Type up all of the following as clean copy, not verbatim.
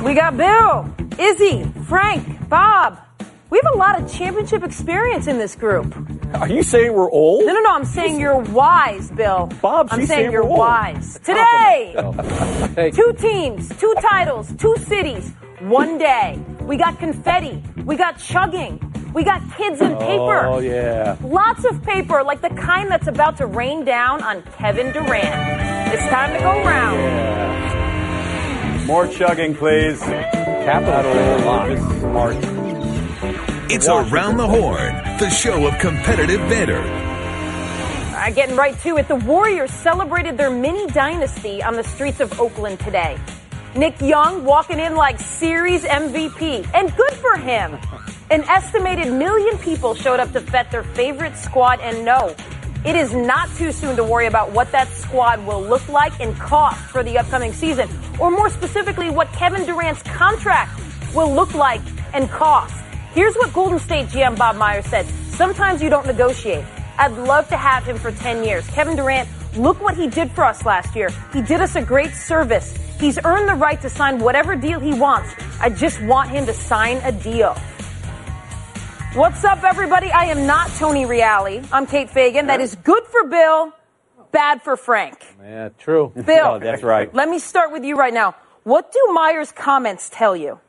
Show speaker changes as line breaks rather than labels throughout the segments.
We got Bill, Izzy, Frank, Bob. We have a lot of championship experience in this group.
Are you saying we're old?
No, I'm saying you're wise, Bill.
Bob,
I'm
she's
saying you're
we're
wise. Today,
Hey.
2 teams, 2 titles, 2 cities, 1 day. We got confetti. We got chugging. We got kids and paper.
Oh, yeah.
Lots of paper, like the kind that's about to rain down on Kevin Durant. It's time to go round.
Yeah.
More chugging, please.
Capital
This is smart.
It's Around the Horn, the show of competitive banter.
All right, getting right to it. The Warriors celebrated their mini dynasty on the streets of Oakland today. Nick Young walking in like series MVP, and good for him. An estimated 1 million people showed up to vet their favorite squad, and no, it is not too soon to worry about what that squad will look like and cost for the upcoming season, or more specifically, what Kevin Durant's contract will look like and cost. Here's what Golden State GM Bob Myers said. Sometimes you don't negotiate. I'd love to have him for 10 years. Kevin Durant, look what he did for us last year. He did us a great service. He's earned the right to sign whatever deal he wants. I just want him to sign a deal. What's up, everybody? I am not Tony Reale. I'm Kate Fagan. That is good for Bill, bad for Frank.
Yeah, true.
Bill,
Oh, that's right.
Let me start with you right now. What do Myers' comments tell you?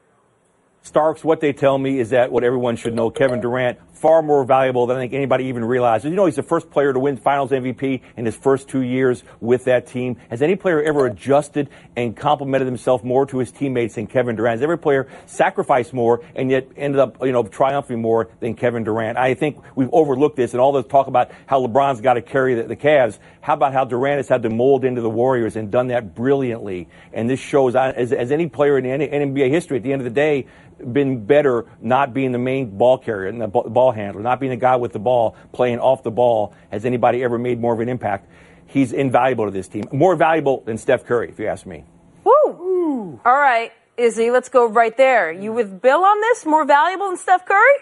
Starks, what they tell me is that what everyone should know, Kevin Durant, far more valuable than I think anybody even realizes. You know, he's the first player to win Finals MVP in his first 2 years with that team. Has any player ever adjusted and complimented himself more to his teammates than Kevin Durant? Has every player sacrificed more and yet ended up, triumphing more than Kevin Durant? I think we've overlooked this, and all this talk about how LeBron's got to carry the Cavs. How about how Durant has had to mold into the Warriors and done that brilliantly? And this shows, as any player in NBA history, at the end of the day, been better not being the main ball carrier and the ball handler, not being the guy with the ball, playing off the ball. Has anybody ever made more of an impact? He's invaluable to this team. More valuable than Steph Curry, if you ask me.
Woo! All right, Izzy, let's go right there. You with Bill on this? More valuable than Steph Curry?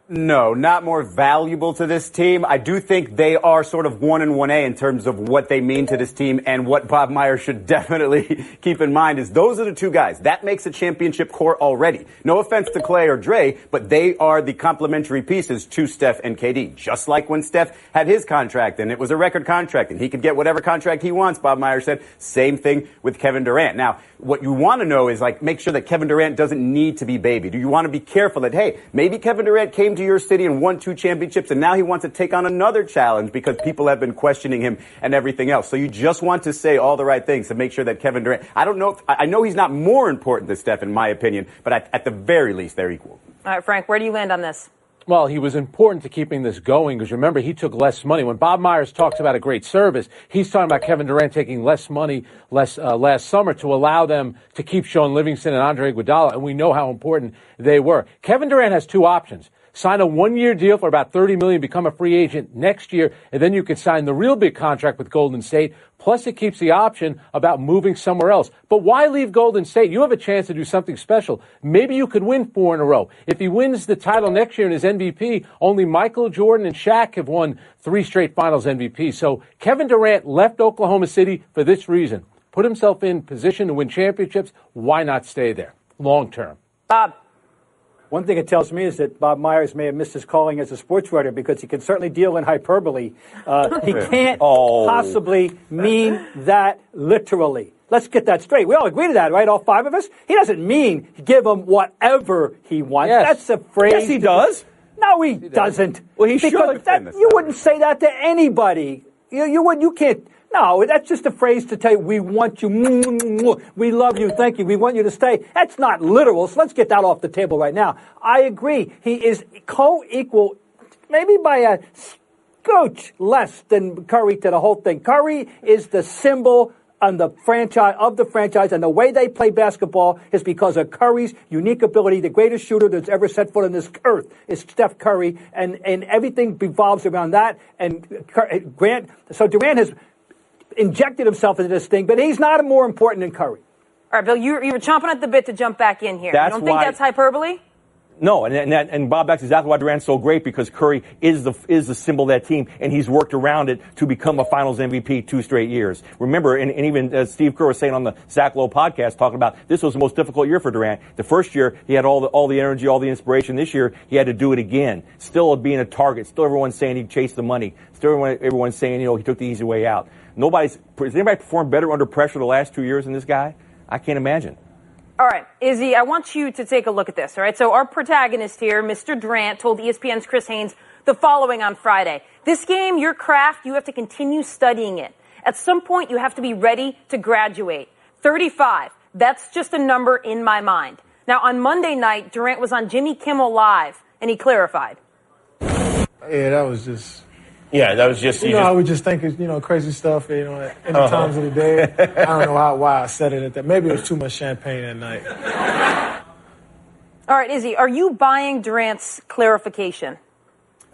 No, not more valuable to this team. I do think they are sort of 1 and 1A in terms of what they mean to this team, and what Bob Myers should definitely keep in mind is those are the 2 guys. That makes a championship core already. No offense to Clay or Dre, but they are the complementary pieces to Steph and KD. Just like when Steph had his contract and it was a record contract and he could get whatever contract he wants, Bob Myers said. Same thing with Kevin Durant. Now, what you want to know is, make sure that Kevin Durant doesn't need to be babied. You want to be careful that, hey, maybe Kevin Durant came to your city and won 2 championships, and now he wants to take on another challenge because people have been questioning him and everything else. So you just want to say all the right things to make sure that Kevin Durant, I know he's not more important than Steph in my opinion, but at the very least, they're equal.
All right, Frank, where do you land on this?
Well, he was important to keeping this going because remember, he took less money. When Bob Myers talks about a great service, he's talking about Kevin Durant taking less money last summer to allow them to keep Sean Livingston and Andre Iguodala, and we know how important they were. Kevin Durant has 2 options. Sign a 1-year deal for about $30 million, become a free agent next year, and then you can sign the real big contract with Golden State. Plus, it keeps the option about moving somewhere else. But why leave Golden State? You have a chance to do something special. Maybe you could win 4 in a row. If he wins the title next year and is MVP, only Michael Jordan and Shaq have won 3 straight Finals MVP. So Kevin Durant left Oklahoma City for this reason. Put himself in position to win championships. Why not stay there long term?
Bob.
One thing it tells me is that Bob Myers may have missed his calling as a sports writer because he can certainly deal in hyperbole. He can't possibly mean that literally. Let's get that straight. We all agree to that, right? All 5 of us? He doesn't mean give him whatever he wants.
Yes.
That's a phrase.
Yes, he does.
No, he doesn't.
Well, he should.
You wouldn't say that to anybody. You can't. No, that's just a phrase to tell you, we want you, we love you, thank you, we want you to stay. That's not literal, so let's get that off the table right now. I agree. He is co-equal, maybe by a scooch less than Curry to the whole thing. Curry is the symbol of the franchise, and the way they play basketball is because of Curry's unique ability. The greatest shooter that's ever set foot on this earth is Steph Curry, and everything revolves around that. And Durant has injected himself into this thing, but he's not more important than Curry.
All right, Bill, you were chomping at the bit to jump back in here.
That's
you don't think
why,
that's hyperbole?
No, and Bob, that's exactly why Durant's so great, because Curry is the symbol of that team, and he's worked around it to become a Finals MVP 2 straight years. Remember, and even Steve Kerr was saying on the Zach Lowe podcast, talking about this was the most difficult year for Durant. The first year he had all the energy, all the inspiration. This year he had to do it again. Still being a target. Still everyone's saying he chased the money. Still everyone's saying he took the easy way out. Has anybody performed better under pressure the last 2 years than this guy? I can't imagine.
All right, Izzy, I want you to take a look at this, all right? So our protagonist here, Mr. Durant, told ESPN's Chris Haynes the following on Friday. This game, your craft, you have to continue studying it. At some point, you have to be ready to graduate. 35, that's just a number in my mind. Now, on Monday night, Durant was on Jimmy Kimmel Live, and he clarified.
Yeah, that was just...
Yeah, that was just...
I would just think, crazy stuff, in the times of the day. I don't know why I said it at that. Maybe it was too much champagne that night.
All right, Izzy, are you buying Durant's clarification?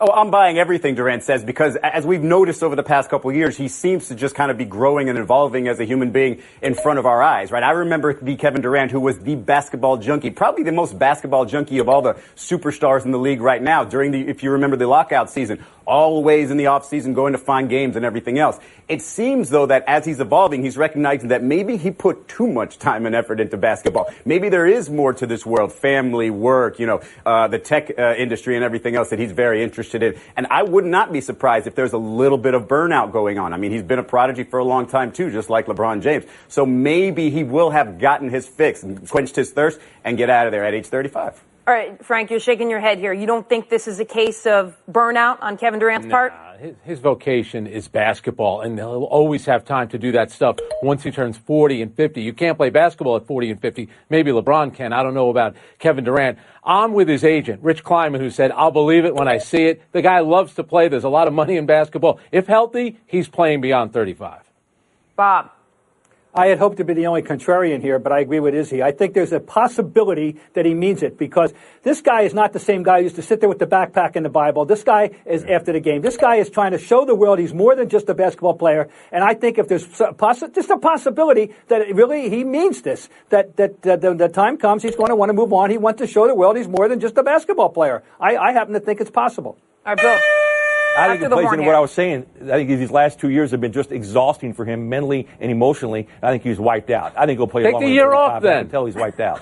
Oh, I'm buying everything Durant says, because as we've noticed over the past couple of years, he seems to just kind of be growing and evolving as a human being in front of our eyes, right? I remember the Kevin Durant, who was the basketball junkie, probably the most basketball junkie of all the superstars in the league right now during if you remember the lockout season, always in the offseason going to find games and everything else. It seems, though, that as he's evolving, he's recognizing that maybe he put too much time and effort into basketball. Maybe there is more to this world, family, work, the tech industry and everything else that he's very interested in. And I would not be surprised if there's a little bit of burnout going on. I mean, he's been a prodigy for a long time, too, just like LeBron James. So maybe he will have gotten his fix and quenched his thirst and get out of there at age 35.
All right, Frank, you're shaking your head here. You don't think this is a case of burnout on Kevin Durant's part?
His vocation is basketball, and he'll always have time to do that stuff once he turns 40 and 50. You can't play basketball at 40 and 50. Maybe LeBron can. I don't know about Kevin Durant. I'm with his agent, Rich Kleiman, who said, I'll believe it when I see it. The guy loves to play. There's a lot of money in basketball. If healthy, he's playing beyond 35.
Bob.
I had hoped to be the only contrarian here, but I agree with Izzy. I think there's a possibility that he means it, because this guy is not the same guy who used to sit there with the backpack and the Bible. This guy is after the game. This guy is trying to show the world he's more than just a basketball player. And I think if there's just a possibility that really he means this, that the time comes, he's going to want to move on. He wants to show the world he's more than just a basketball player. I happen to think it's possible.
All right, Bill.
I think it plays into what I was saying. I think these last 2 years have been just exhausting for him mentally and emotionally. I think he's wiped out. I think he'll play
Take the year off then.
Until he's wiped out.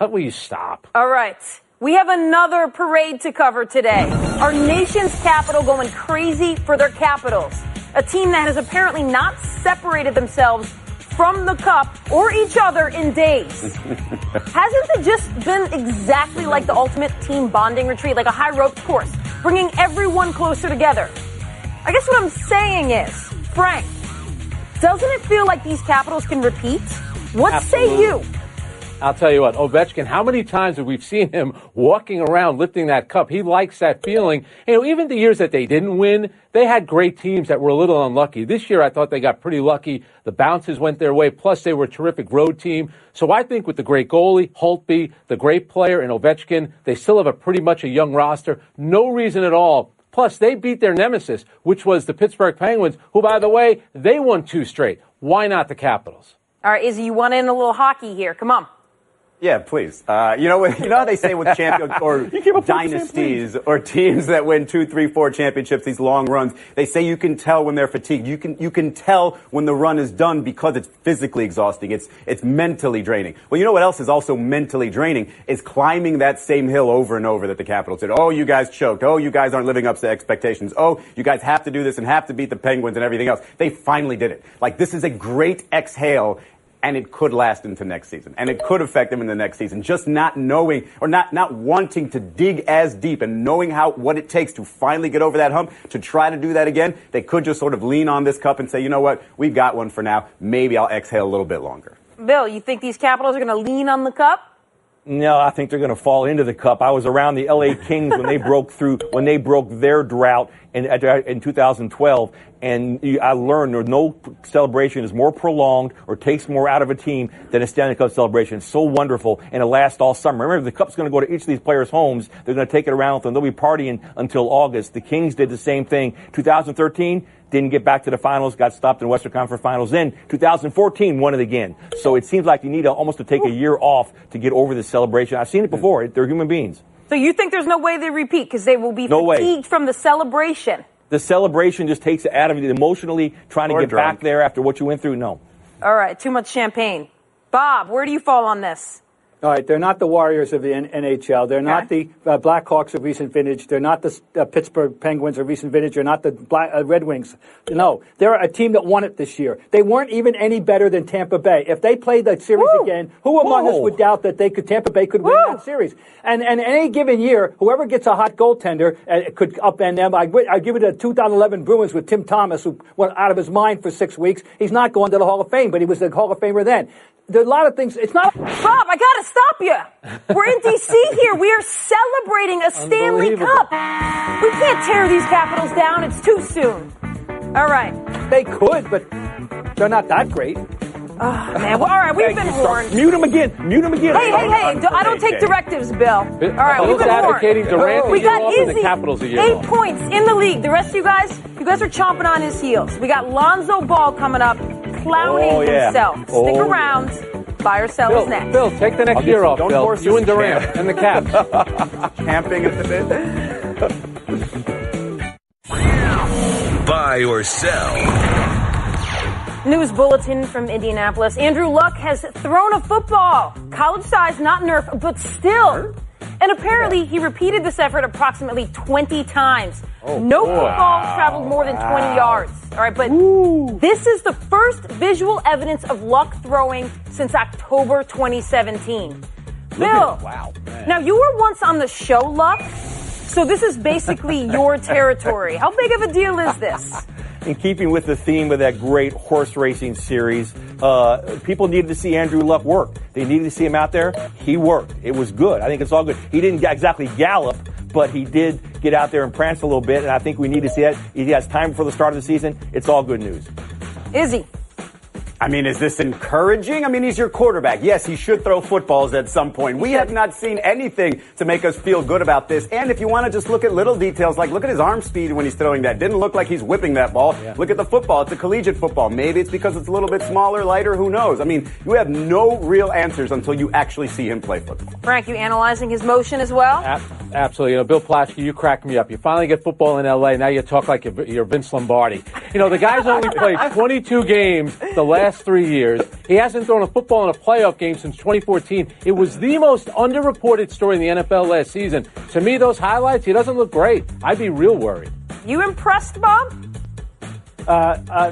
Will you stop?
All right. We have another parade to cover today. Our nation's capital going crazy for their capitals. A team that has apparently not separated themselves from the cup or each other in days. Hasn't it just been exactly like the ultimate team bonding retreat, like a high ropes course, bringing everyone closer together? I guess what I'm saying is, Frank, doesn't it feel like these Capitals can repeat? What
Absolutely.
say you?
I'll tell you what, Ovechkin, how many times have we seen him walking around lifting that cup? He likes that feeling. Even the years that they didn't win, they had great teams that were a little unlucky. This year, I thought they got pretty lucky. The bounces went their way, plus they were a terrific road team. So I think with the great goalie, Holtby, the great player in Ovechkin, they still have pretty much a young roster. No reason at all. Plus, they beat their nemesis, which was the Pittsburgh Penguins, who, by the way, they won 2 straight. Why not the Capitals?
All right, Izzy, you want in a little hockey here. Come on.
Yeah, please. You know how they say with champions or dynasties or teams that win 2, 3, 4 championships, these long runs, they say you can tell when they're fatigued. You can tell when the run is done because it's physically exhausting. It's mentally draining. Well, you know what else is also mentally draining is climbing that same hill over and over that the Capitals did. Oh, you guys choked. Oh, you guys aren't living up to expectations. Oh, you guys have to do this and have to beat the Penguins and everything else. They finally did it. Like, this is a great exhale. And it could last into next season. And it could affect them in the next season. Just not knowing or not wanting to dig as deep and knowing what it takes to finally get over that hump, to try to do that again. They could just sort of lean on this cup and say, you know what, we've got one for now. Maybe I'll exhale a little bit longer.
Bill, you think these Capitals are going to lean on the cup?
No, I think they're going to fall into the cup. I was around the LA Kings when they broke their drought in 2012, and I learned no celebration is more prolonged or takes more out of a team than a Stanley Cup celebration. It's so wonderful, and it lasts all summer. Remember, the cup's going to go to each of these players' homes. They're going to take it around with them. They'll be partying until August. The Kings did the same thing. 2013, didn't get back to the finals, got stopped in the Western Conference Finals. Then 2014, won it again. So it seems like you need almost to take a year off to get over this celebration. I've seen it before. They're human beings.
So you think there's no way they repeat because they will be fatigued from the celebration?
The celebration just takes it out of you emotionally, trying to get
drunk.
back there after what you went through. No.
All right, too much champagne. Bob, where do you fall on this?
All right, they're not the Warriors of the NHL. They're not the Blackhawks of recent vintage. They're not the Pittsburgh Penguins of recent vintage. They're not the Red Wings. No, they're a team that won it this year. They weren't even any better than Tampa Bay. If they played that series again, who among us would doubt that Tampa Bay could win that series? And any given year, whoever gets a hot goaltender could upend them. I give it to 2011 Bruins with Tim Thomas, who went out of his mind for 6 weeks. He's not going to the Hall of Fame, but he was the Hall of Famer then. There are a lot of things. It's not.
Bob, I got to stop you. We're in D.C. here. We are celebrating a Stanley Cup. We can't tear these Capitals down. It's too soon. All right.
They could, but they're not that great.
Oh, man. Well, all right, we've been warned.
Mute him again. Mute him again.
Hey, I don't take directives, Bill. All right, we've been
advocating
warned.
Durant
We got
and the
Izzy,
Capitals a year
8
off.
points in the league. The rest of you guys are chomping on his heels. We got Lonzo Ball coming up, clowning himself. Stick around. Buy or sell is next.
Bill, take the next year off,
don't
Bill.
force
You
us
and Durant and the Caps.
Camping at the bit.
Buy or sell.
News bulletin from Indianapolis. Andrew Luck has thrown a football. College size, not Nerf, but still. And apparently he repeated this effort approximately 20 times. No football traveled more than 20 yards. All right, but this is the first visual evidence of Luck throwing since October 2017. Bill, now you were once on the show, Luck, so this is basically your territory. How big of a deal is this?
In keeping with the theme of that great horse racing series, people needed to see Andrew Luck work. They needed to see him out there. He worked. It was good. I think it's all good. He didn't exactly gallop, but he did get out there and prance a little bit, and I think we need to see that. He has time before the start of the season. It's all good news.
Izzy.
I mean, is this encouraging? I mean, he's your quarterback. Yes, he should throw footballs at some point. We have not seen anything to make us feel good about this. And if you want to just look at little details, like look at his arm speed when he's throwing that. Didn't look like he's whipping that ball. Yeah. Look at the football. It's a collegiate football. Maybe it's because it's a little bit smaller, lighter. Who knows? I mean, you have no real answers until you actually see him play football.
Frank, you analyzing his motion as well?
Absolutely. You know, Bill Plaschke, you crack me up. You finally get football in L.A. Now you talk like you're Vince Lombardi. You know, the guy's only played 22 games the last 3 years. He hasn't thrown a football in a playoff game since 2014. It was the most underreported story in the NFL last season. To me, those highlights, he doesn't look great. I'd be real worried.
You impressed, Bob?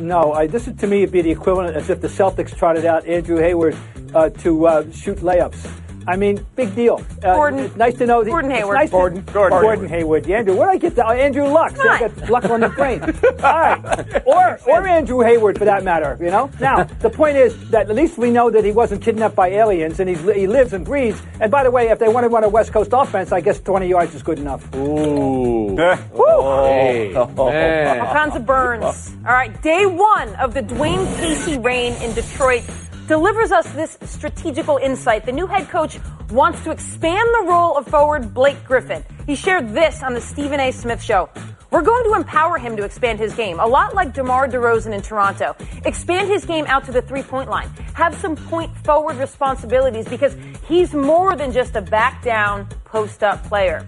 No. This is, to me, it'd be the equivalent as if the Celtics trotted out Andrew Hayward to shoot layups. I mean, big deal.
Gordon.
Nice to know that.
Gordon Hayward.
Nice Gordon Hayward. Andrew, where did I get that? Andrew Luck. So I got Luck on the brain. All right. Or Andrew Hayward, for that matter, you know? Now, the point is that at least we know that he wasn't kidnapped by aliens, and he lives and breathes. And by the way, if they want to run a West Coast offense, I guess 20 yards is good enough.
Ooh.
Hey, man. All kinds of burns. All right, day one of the Dwayne Casey reign in Detroit delivers us this strategical insight. The new head coach wants to expand the role of forward Blake Griffin. He shared this on the Stephen A. Smith Show. We're going to empower him to expand his game, a lot like DeMar DeRozan in Toronto. Expand his game out to the three-point line. Have some point-forward responsibilities because he's more than just a back-down, post-up player.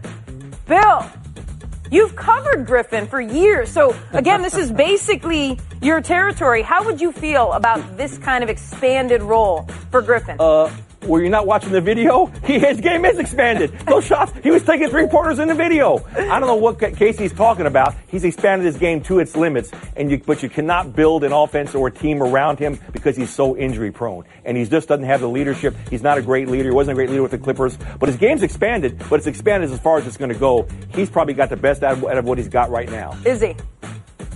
Bill, you've covered Griffin for years. So, again, this is basically your territory. How would you feel about this kind of expanded role for Griffin?
Were you not watching the video? His game is expanded. Those shots, he was taking three-pointers in the video. I don't know what Casey's talking about. He's expanded his game to its limits, but you cannot build an offense or a team around him because he's so injury-prone. And he just doesn't have the leadership. He's not a great leader. He wasn't a great leader with the Clippers. But his game's expanded, but it's expanded as far as it's going to go. He's probably got the best out of what he's got right now.
Is he?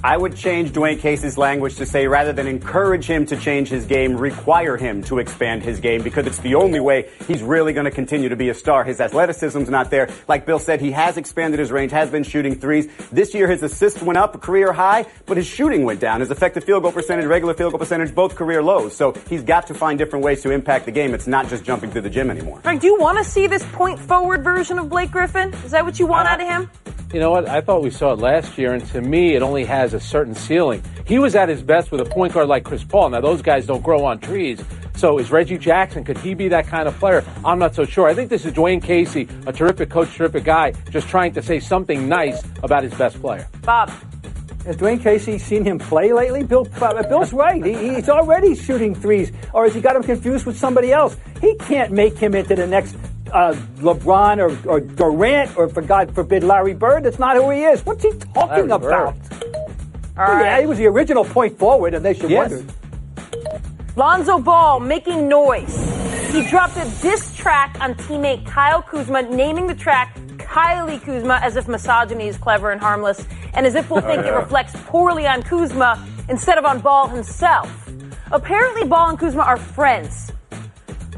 I would change Dwayne Casey's language to say, rather than encourage him to change his game, require him to expand his game, because it's the only way he's really going to continue to be a star. His athleticism's not there. Like Bill said, he has expanded his range, has been shooting threes. This year, his assists went up, a career high, but his shooting went down. His effective field goal percentage, regular field goal percentage, both career lows. So he's got to find different ways to impact the game. It's not just jumping to the gym anymore.
Frank, do you want to see this point-forward version of Blake Griffin? Is that what you want out of him?
You know what? I thought we saw it last year, and to me, it only has a certain ceiling. He was at his best with a point guard like Chris Paul. Now, those guys don't grow on trees. So is Reggie Jackson, could he be that kind of player? I'm not so sure. I think this is Dwayne Casey, a terrific coach, terrific guy, just trying to say something nice about his best player.
Bob.
Has Dwayne Casey seen him play lately? Bill's right. He's already shooting threes. Or has he got him confused with somebody else? He can't make him into the next LeBron or Durant or, for God forbid, Larry Bird. That's not who he is. What's he talking about? Yeah, he was the original point forward, and they should wonder.
Lonzo Ball making noise. He dropped a diss track on teammate Kyle Kuzma, naming the track Kylie Kuzma, as if misogyny is clever and harmless, and as if we'll think it reflects poorly on Kuzma instead of on Ball himself. Apparently, Ball and Kuzma are friends.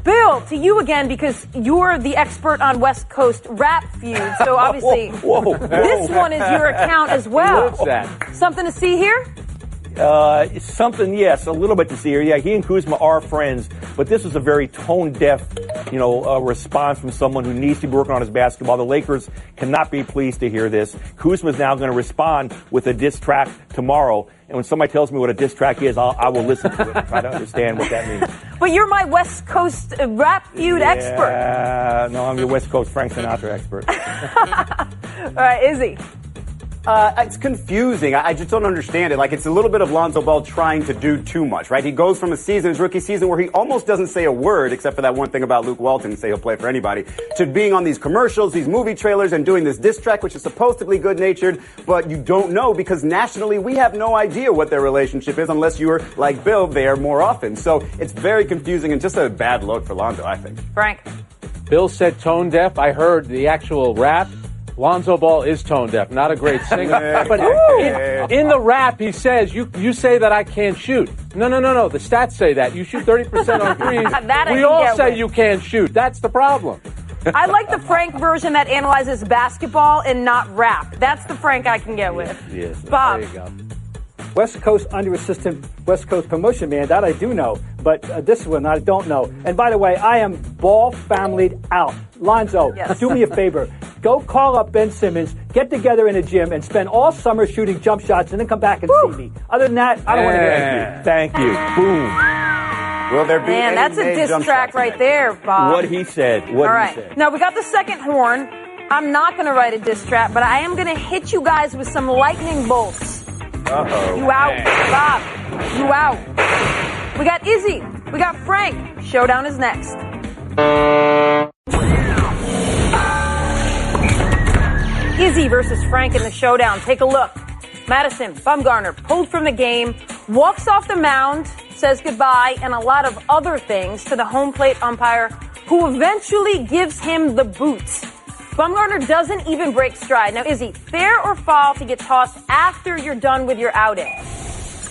Bill, to you again, because you're the expert on West Coast rap feuds, so obviously this one is your account as well.
What's that?
Something to see here?
Something, yes, a little bit to see here. Yeah, he and Kuzma are friends, but this was a very tone-deaf, response from someone who needs to be working on his basketball. The Lakers cannot be pleased to hear this. Kuzma's now going to respond with a diss track tomorrow, and when somebody tells me what a diss track is, I will listen to it and try to understand what that means.
But you're my West Coast rap feud expert.
No, I'm your West Coast Frank Sinatra expert.
All right, Izzy.
It's confusing. I just don't understand it. Like, it's a little bit of Lonzo Ball trying to do too much, right? He goes from his rookie season, where he almost doesn't say a word, except for that one thing about Luke Walton and say he'll play for anybody, to being on these commercials, these movie trailers, and doing this diss track, which is supposed to be good-natured, but you don't know, because nationally we have no idea what their relationship is unless you're, like Bill, there more often. So it's very confusing and just a bad look for Lonzo, I think.
Frank.
Bill said tone deaf. I heard the actual rap. Lonzo Ball is tone deaf, not a great singer. But in the rap, he says, you say that I can't shoot. No. The stats say that. You shoot 30% on threes. We all say you can't shoot. That's the problem.
I like the Frank version that analyzes basketball and not rap. That's the Frank I can get with.
Yes.
Bob.
There you go.
West Coast under-assistant West Coast promotion man, that I do know. But this one I don't know. And by the way, I am Ball familied out. Lonzo, do me a favor. Go call up Ben Simmons, get together in a gym, and spend all summer shooting jump shots, and then come back and see me. Other than that, I don't want to hear it.
Thank you. Boom.
Will there be
Man, that's a diss track right there, Bob.
What he said.
All right. Now, we got the second horn. I'm not going to write a diss track, but I am going to hit you guys with some lightning bolts.
Uh-oh.
You out, Bob. You out. We got Izzy. We got Frank. Showdown is next. Izzy versus Frank in the showdown. Take a look. Madison Bumgarner pulled from the game, walks off the mound, says goodbye, and a lot of other things to the home plate umpire, who eventually gives him the boot. Bumgarner doesn't even break stride. Now, Izzy, fair or foul to get tossed after you're done with your outing?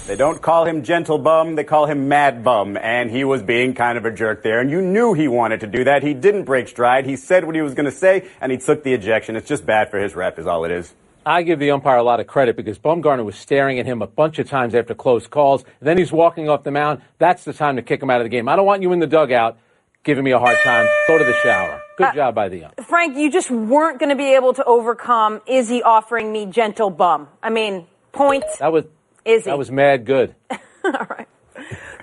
They don't call him gentle bum, they call him mad bum, and he was being kind of a jerk there, and you knew he wanted to do that. He didn't break stride. He said what he was going to say, and he took the ejection. It's just bad for his rep is all it is.
I give the umpire a lot of credit because Bumgarner was staring at him a bunch of times after close calls. And then he's walking off the mound. That's the time to kick him out of the game. I don't want you in the dugout giving me a hard time. Go to the shower. Good job by the umpire.
Frank, you just weren't going to be able to overcome Izzy offering me gentle bum. I mean, point. Izzy.
That was mad good.
All right.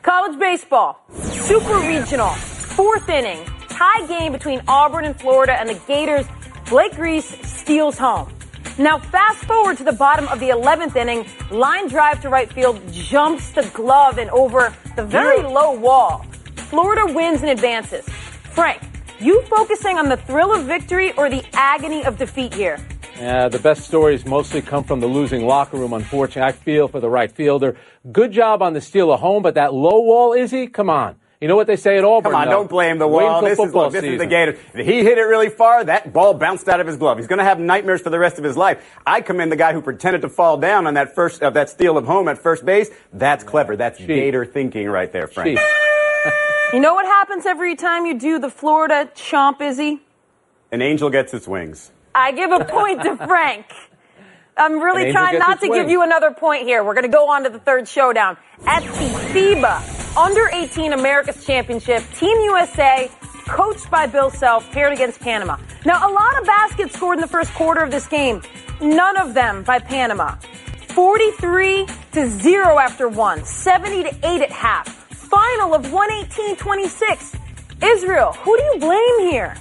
College baseball, super regional, fourth inning, tie game between Auburn and Florida, and the Gators. Blake Reese steals home. Now, fast forward to the bottom of the 11th inning, line drive to right field, jumps the glove and over the very low wall. Florida wins and advances. Frank, you focusing on the thrill of victory or the agony of defeat here?
The best stories mostly come from the losing locker room, unfortunately. I feel for the right fielder. Good job on the steal of home, but that low wall, Izzy, come on. You know what they say at Auburn?
Come on, don't blame the wall. This is the Gators. If he hit it really far, that ball bounced out of his glove. He's going to have nightmares for the rest of his life. I commend the guy who pretended to fall down on that that steal of home at first base. That's clever. That's Gator thinking right there, Frank.
You know what happens every time you do the Florida chomp, Izzy?
An angel gets its wings.
I give a point to Frank. I'm really trying not to give you another point here. We're going to go on to the third showdown. At the FIBA Under-18 America's Championship, Team USA, coached by Bill Self, paired against Panama. Now, a lot of baskets scored in the first quarter of this game. None of them by Panama. 43-0 after one, 70-8 at half, final of 118-26. Israel, who do you blame here?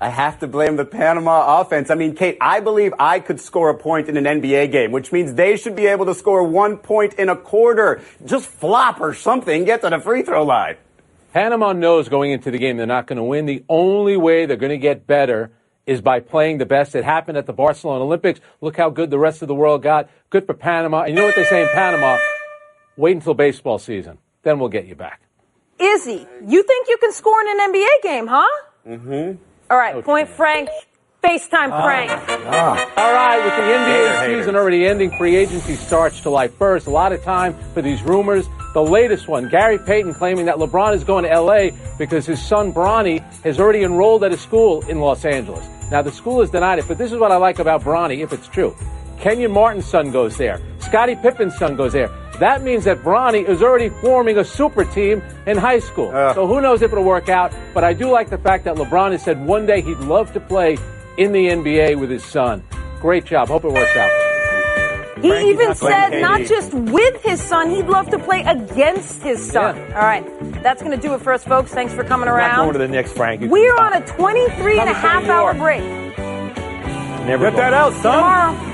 I have to blame the Panama offense. I mean, Kate, I believe I could score a point in an NBA game, which means they should be able to score 1 point in a quarter. Just flop or something, get to the free throw line.
Panama knows going into the game they're not going to win. The only way they're going to get better is by playing the best. It happened at the Barcelona Olympics. Look how good the rest of the world got. Good for Panama. And you know what they say in Panama? Wait until baseball season. Then we'll get you back.
Izzy, you think you can score in an NBA game, huh?
Mm-hmm.
All right, point Frank. FaceTime Frank.
All right, with the NBA season already ending, free agency starts July 1st. A lot of time for these rumors. The latest one, Gary Payton claiming that LeBron is going to L.A. because his son Bronny has already enrolled at a school in Los Angeles. Now, the school has denied it, but this is what I like about Bronny, if it's true. Kenyon Martin's son goes there. Scottie Pippen's son goes there. That means that Bronny is already forming a super team in high school. So who knows if it'll work out. But I do like the fact that LeBron has said one day he'd love to play in the NBA with his son. Great job. Hope it works out.
He even said not just with his son, he'd love to play against his son.
Yeah.
All right. That's going to do it for us, folks. Thanks for coming
Not
around.
going to the Knicks, Frank.
We're on a 23 and a half hour break.
Never
Get that out, son.
Tomorrow.